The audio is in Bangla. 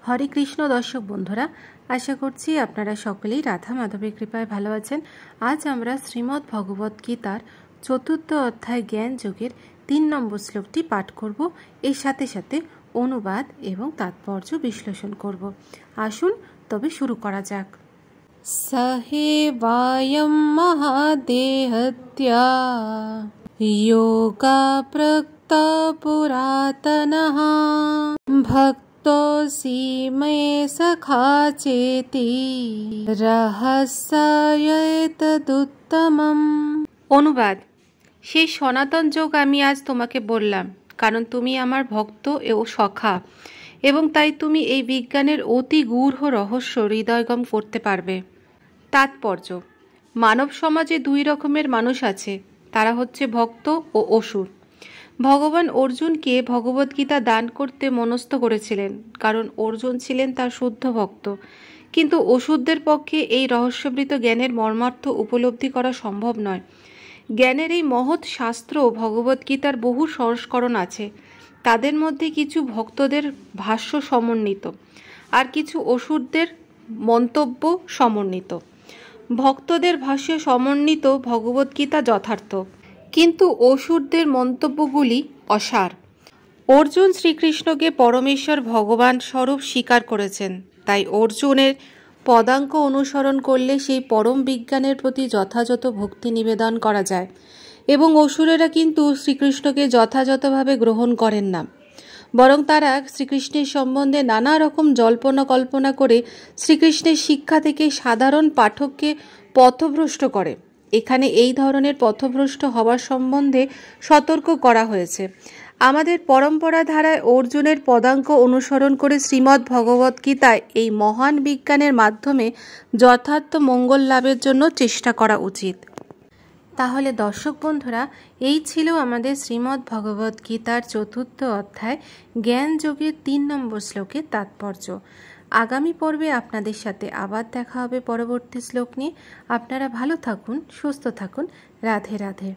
হরে কৃষ্ণ দর্শক বন্ধুরা, আশা করছি আপনারা সকলেই রাধা মাধবের কৃপায় ভালো আছেন। আজ আমরা শ্রীমদ্ ভগবত গীতার ৪র্থ অধ্যায় জ্ঞান যোগের ৩ নম্বর শ্লোকটি পাঠ করব। এর সাথে সাথে অনুবাদ এবং তাৎপর্য বিশ্লেষণ করব। আসুন তবে শুরু করা যাক। সহে বায়ম মহাদেহত্যা যোগা প্রক্তা পুরাতনঃ ভক্তোসি মে সখা চেতি রহস্যেতদুত্তমম। অনুবাদ: সেই সনাতন যোগ আমি আজ তোমাকে বললাম, কারণ তুমি আমার ভক্ত ও সখা, এবং তাই তুমি এই বিজ্ঞানের অতি গূঢ় রহস্য হৃদয়গম করতে পারবে। তাৎপর্য: মানব সমাজে দুই রকমের মানুষ আছে, তারা হচ্ছে ভক্ত ও অসুর। ভগবান অর্জুনকে ভগবদ্গীতা দান করতে মনস্থ করেছিলেন, কারণ অর্জুন ছিলেন তার শুদ্ধ ভক্ত। কিন্তু অসুরদের পক্ষে এই রহস্যবৃত জ্ঞানের মর্মার্থ উপলব্ধি করা সম্ভব নয়। জ্ঞানের এই মহৎ শাস্ত্র ভগবদ্গীতার বহু সংস্করণ আছে, তাদের মধ্যে কিছু ভক্তদের ভাষ্য সমন্বিত, আর কিছু অসুরদের মন্তব্য সমন্বিত। ভক্তদের ভাষ্য সমন্বিত ভগবদ্গীতা যথার্থ, কিন্তু অসুরদের মন্তব্যগুলি অসার। অর্জুন শ্রীকৃষ্ণকে পরমেশ্বর ভগবান স্বরূপ স্বীকার করেছেন, তাই অর্জুনের পদাঙ্ক অনুসরণ করলে সেই পরম বিজ্ঞানের প্রতি যথাযথ ভক্তি নিবেদন করা যায়, এবং অসুরেরা কিন্তু শ্রীকৃষ্ণকে যথাযথভাবে গ্রহণ করেন না, বরং তারা শ্রীকৃষ্ণের সম্বন্ধে নানা রকম জল্পনা কল্পনা করে শ্রীকৃষ্ণের শিক্ষা থেকে সাধারণ পাঠককে পথভ্রষ্ট করে। এখানে এই ধরনের পথভ্রষ্ট হওয়ার সম্বন্ধে সতর্ক করা হয়েছে। আমাদের পরম্পরা ধারায় অর্জুনের পদাঙ্ক অনুসরণ করে শ্রীমদ্ ভগবদ্গীতায় এই মহান বিজ্ঞানের মাধ্যমে যথার্থ মঙ্গল লাভের জন্য চেষ্টা করা উচিত। তাহলে দর্শক বন্ধুরা, এই ছিল আমাদের শ্রীমদ্ ভগবদ্গীতার ৪র্থ অধ্যায় জ্ঞান যোগের ৩ নম্বর শ্লোকের তাৎপর্য। আগামী পর্বে আপনাদের সাথে আবার দেখা হবে পরবর্তী শ্লোক নিয়ে। আপনারা ভালো থাকুন, সুস্থ থাকুন। রাধে রাধে।